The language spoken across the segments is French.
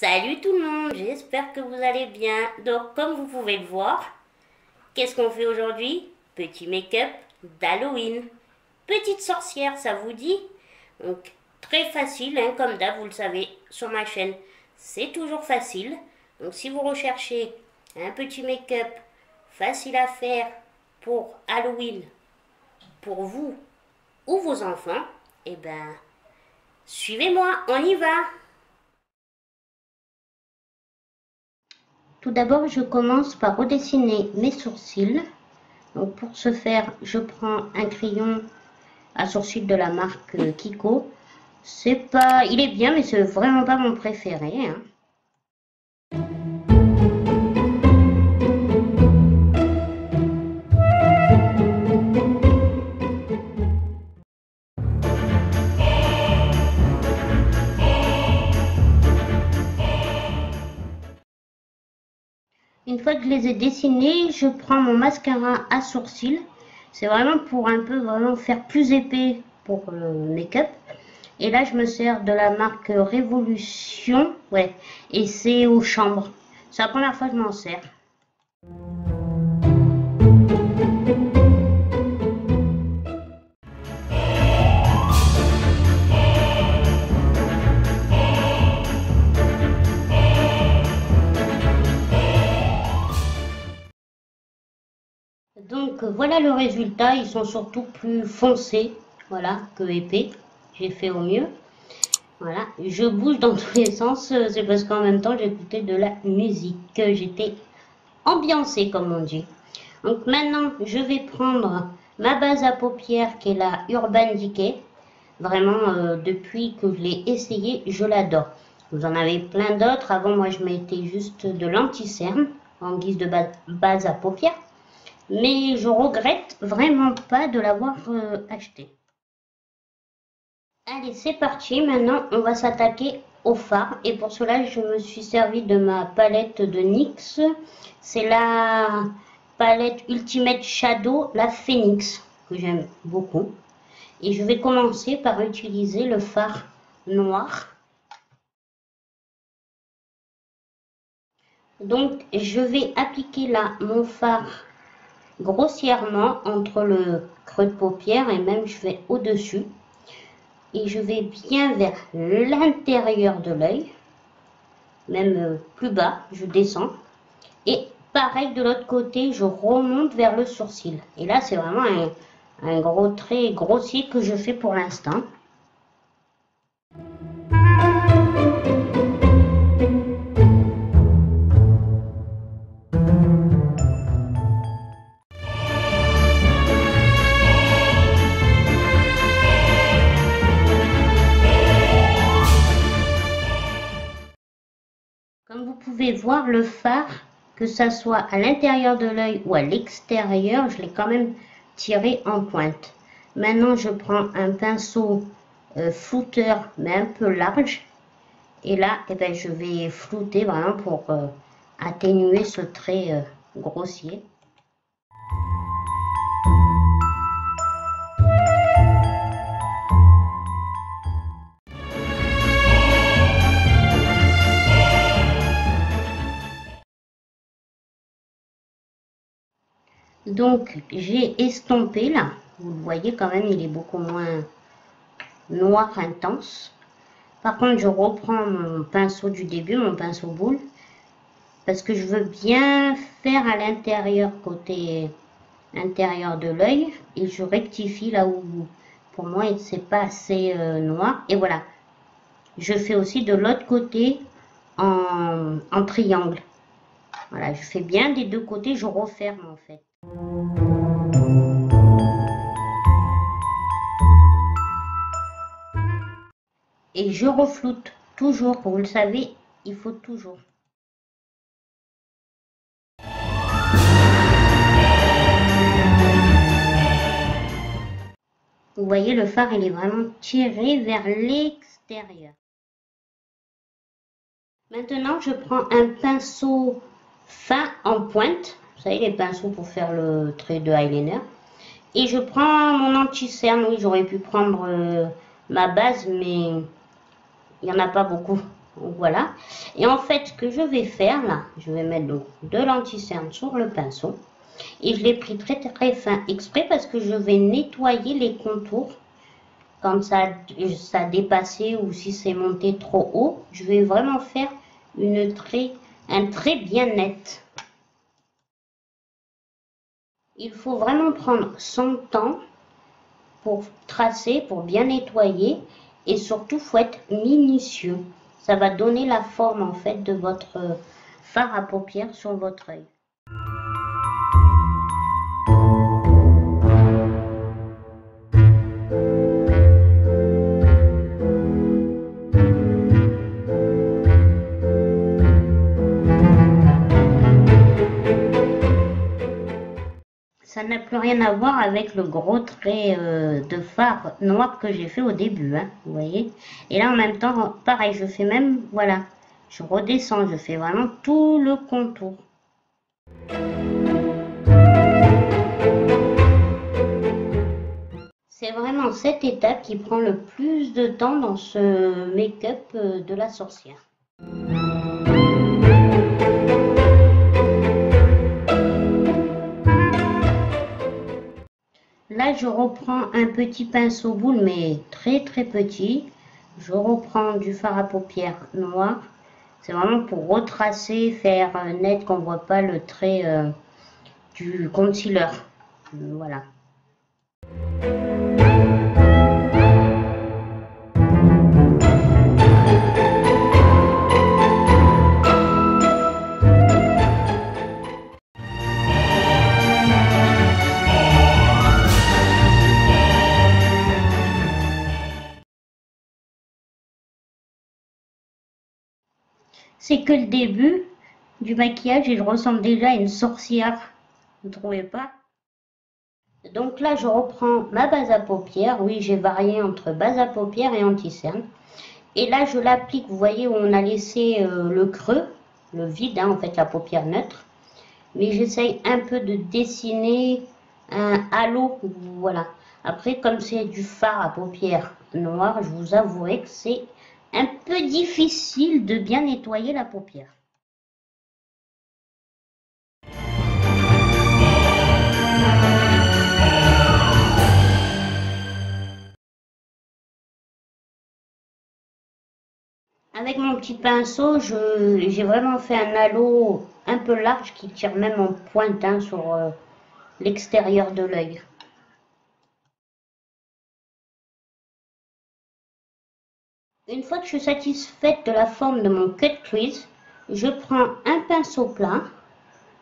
Salut tout le monde, j'espère que vous allez bien. Donc comme vous pouvez le voir, qu'est-ce qu'on fait aujourd'hui? Petit make-up d'Halloween. Petite sorcière, ça vous dit? Donc très facile, hein, comme d'hab, vous le savez, sur ma chaîne, c'est toujours facile. Donc si vous recherchez un petit make-up facile à faire pour Halloween, pour vous ou vos enfants, eh ben suivez-moi, on y va! Tout d'abord, je commence par redessiner mes sourcils. Donc pour ce faire, je prends un crayon à sourcils de la marque Kiko. Il est bien, mais c'est vraiment pas mon préféré, hein. Une fois que je les ai dessinés, je prends mon mascara à sourcils. C'est vraiment pour un peu vraiment faire plus épais pour le make-up. Et là, je me sers de la marque Révolution. Ouais, et c'est aux chambres. C'est la première fois que je m'en sers. Donc voilà le résultat, ils sont surtout plus foncés, voilà, que épais. J'ai fait au mieux. Voilà, je bouge dans tous les sens, c'est parce qu'en même temps j'écoutais de la musique, j'étais ambiancée comme on dit. Donc maintenant je vais prendre ma base à paupières qui est la Urban Decay. Vraiment depuis que je l'ai essayé, je l'adore. Vous en avez plein d'autres, avant moi je mettais juste de l'anti-cerne en guise de base à paupières. Mais je regrette vraiment pas de l'avoir acheté. Allez, c'est parti. Maintenant, on va s'attaquer au fard. Et pour cela, je me suis servi de ma palette de NYX. C'est la palette Ultimate Shadow, la Phoenix, que j'aime beaucoup. Et je vais commencer par utiliser le fard noir. Donc, je vais appliquer là mon fard grossièrement entre le creux de paupière et même je vais au-dessus. Et je vais bien vers l'intérieur de l'œil, même plus bas, je descends. Et pareil de l'autre côté, je remonte vers le sourcil. Et là, c'est vraiment un gros trait grossier que je fais pour l'instant. Comme vous pouvez voir, le fard, que ça soit à l'intérieur de l'œil ou à l'extérieur, je l'ai quand même tiré en pointe. Maintenant, je prends un pinceau flouteur, mais un peu large. Et là, eh ben, je vais flouter vraiment pour atténuer ce trait grossier. Donc j'ai estompé là, vous le voyez quand même, il est beaucoup moins noir intense. Par contre, je reprends mon pinceau du début, mon pinceau boule, parce que je veux bien faire à l'intérieur, côté intérieur de l'œil, et je rectifie là où pour moi c'est pas assez noir. Et voilà, je fais aussi de l'autre côté en triangle. Voilà, je fais bien des deux côtés, je referme en fait. Et je refloute toujours, vous le savez, il faut toujours. Vous voyez, le fard, il est vraiment tiré vers l'extérieur. Maintenant, je prends un pinceau fin en pointe. Vous savez, les pinceaux pour faire le trait de eyeliner. Et je prends mon anti-cerne. Oui, j'aurais pu prendre ma base, mais il n'y en a pas beaucoup. Donc, voilà. Et en fait, ce que je vais faire là, je vais mettre donc de l'anti-cerne sur le pinceau. Et je l'ai pris très très fin exprès parce que je vais nettoyer les contours. Quand ça a dépassé ou si c'est monté trop haut, je vais vraiment faire un trait bien net. Il faut vraiment prendre son temps pour tracer, pour bien nettoyer et surtout faut être minutieux. Ça va donner la forme en fait de votre fard à paupières sur votre œil. Ça n'a plus rien à voir avec le gros trait de fard noir que j'ai fait au début, hein, vous voyez. Et là en même temps, pareil, je fais même, voilà, je redescends, je fais vraiment tout le contour. C'est vraiment cette étape qui prend le plus de temps dans ce make-up de la sorcière. Là, je reprends un petit pinceau boule, mais très très petit. Je reprends du fard à paupières noir. C'est vraiment pour retracer, faire net, qu'on ne voit pas le trait du concealer. Voilà. C'est que le début du maquillage et je ressemble déjà à une sorcière. Vous ne trouvez pas? Donc là, je reprends ma base à paupières. Oui, j'ai varié entre base à paupières et anti-cerne. Et là, je l'applique, vous voyez où on a laissé le creux, le vide, hein, en fait, la paupière neutre. Mais j'essaye un peu de dessiner un halo, voilà. Après, comme c'est du fard à paupières noir, je vous avouerai que c'est un peu difficile de bien nettoyer la paupière. Avec mon petit pinceau, j'ai vraiment fait un halo un peu large qui tire même en pointe hein, sur l'extérieur de l'œil. Une fois que je suis satisfaite de la forme de mon cut crease, je prends un pinceau plat.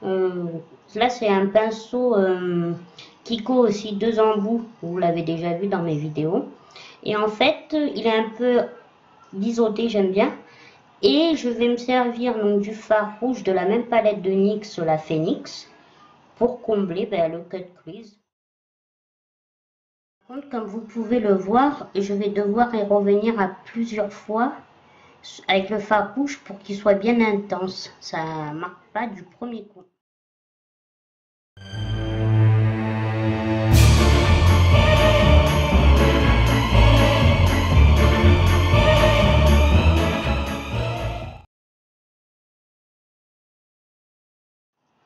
Là, c'est un pinceau Kiko aussi 2 embouts, vous l'avez déjà vu dans mes vidéos. Et en fait, il est un peu biseauté, j'aime bien. Et je vais me servir donc du fard rouge de la même palette de NYX, la Phoenix, pour combler le cut crease. Par contre, comme vous pouvez le voir, je vais devoir y revenir à plusieurs fois avec le fard rouge pour qu'il soit bien intense. Ça marque pas du premier coup.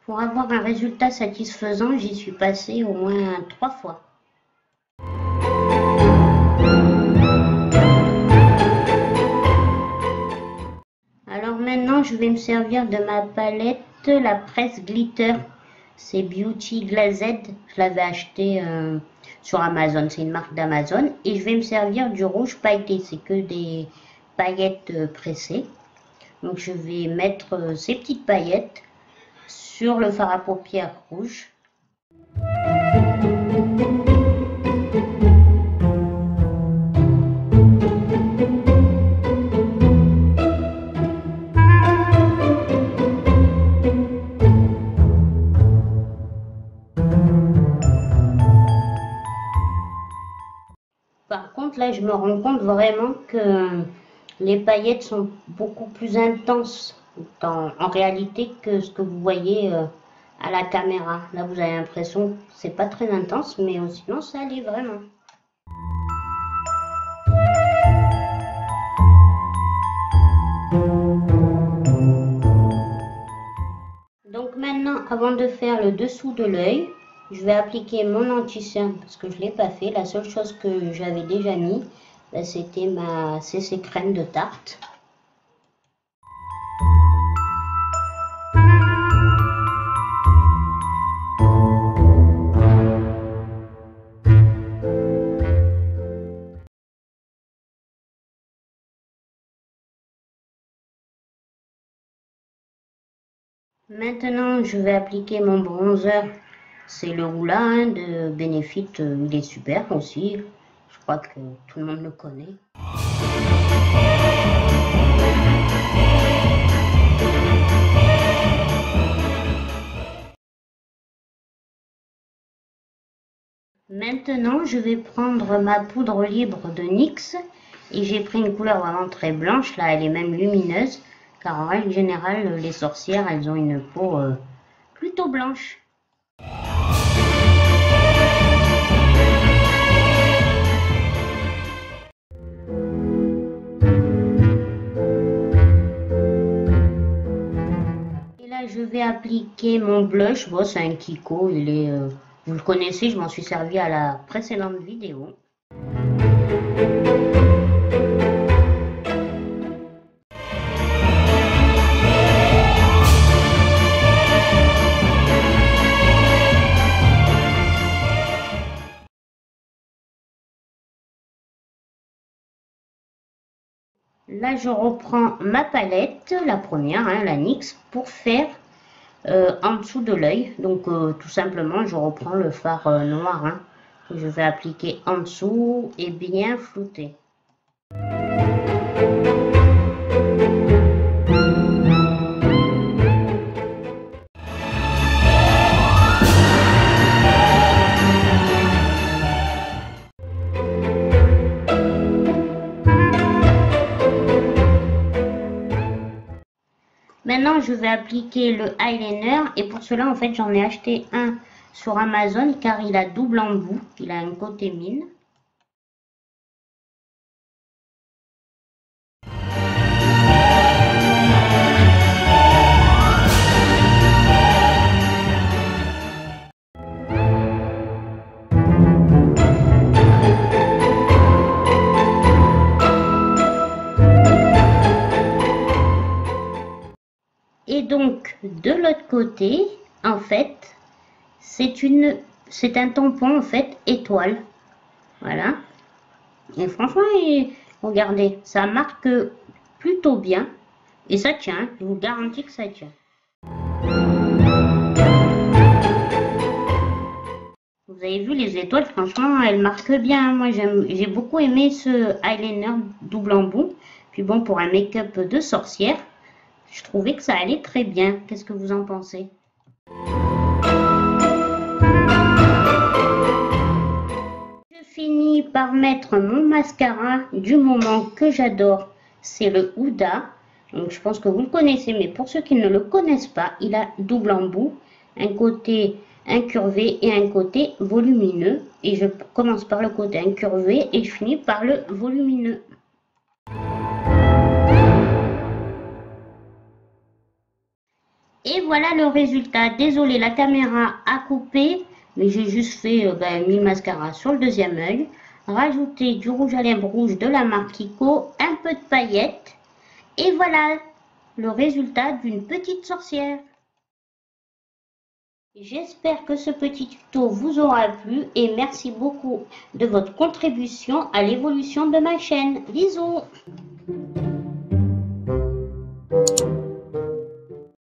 Pour avoir un résultat satisfaisant, j'y suis passée au moins 3 fois. Alors maintenant, je vais me servir de ma palette, la Presse Glitter. C'est Beauty Glazed. Je l'avais acheté sur Amazon. C'est une marque d'Amazon. Et je vais me servir du rouge pailleté. C'est que des paillettes pressées. Donc je vais mettre ces petites paillettes sur le fard à paupières rouge. Par contre, là, je me rends compte vraiment que les paillettes sont beaucoup plus intenses en réalité que ce que vous voyez à la caméra. Là, vous avez l'impression que c'est pas très intense, mais sinon, ça allait vraiment. avant de faire le dessous de l'œil, je vais appliquer mon anti-cerne parce que je ne l'ai pas fait. La seule chose que j'avais déjà mis, c'était ma CC crème de tarte. Maintenant, je vais appliquer mon bronzer. C'est le Hoola hein, de Benefit. Il est super aussi. Je crois que tout le monde le connaît. Maintenant, je vais prendre ma poudre libre de NYX. Et j'ai pris une couleur vraiment très blanche. Là, elle est même lumineuse. Car en règle générale, les sorcières, elles ont une peau plutôt blanche. Et là, je vais appliquer mon blush. Bon, c'est un Kiko. Il est, vous le connaissez, je m'en suis servi à la précédente vidéo. Là, je reprends ma palette, la première, hein, la NYX, pour faire en dessous de l'œil. Donc, tout simplement, je reprends le fard noir hein, que je vais appliquer en dessous et bien flouter. Maintenant, je vais appliquer le eyeliner et pour cela, en fait, j'en ai acheté un sur Amazon car il a double embout, il a un côté mine. Et donc, de l'autre côté, en fait, c'est un tampon, en fait, étoile. Voilà. Et franchement, regardez, ça marque plutôt bien. Et ça tient, je vous garantis que ça tient. Vous avez vu les étoiles, franchement, elles marquent bien. Moi, j'ai beaucoup aimé ce eyeliner double embout. Puis bon, pour un make-up de sorcière, je trouvais que ça allait très bien. Qu'est-ce que vous en pensez? Je finis par mettre mon mascara du moment que j'adore. C'est le Huda. Donc je pense que vous le connaissez, mais pour ceux qui ne le connaissent pas, il a double embout. Un côté incurvé et un côté volumineux. Et je commence par le côté incurvé et je finis par le volumineux. Et voilà le résultat. Désolé, la caméra a coupé, mais j'ai juste fait mis le mascara sur le deuxième œil. Rajouter du rouge à lèvres rouge de la marque Kiko, un peu de paillettes. Et voilà le résultat d'une petite sorcière. J'espère que ce petit tuto vous aura plu et merci beaucoup de votre contribution à l'évolution de ma chaîne. Bisous!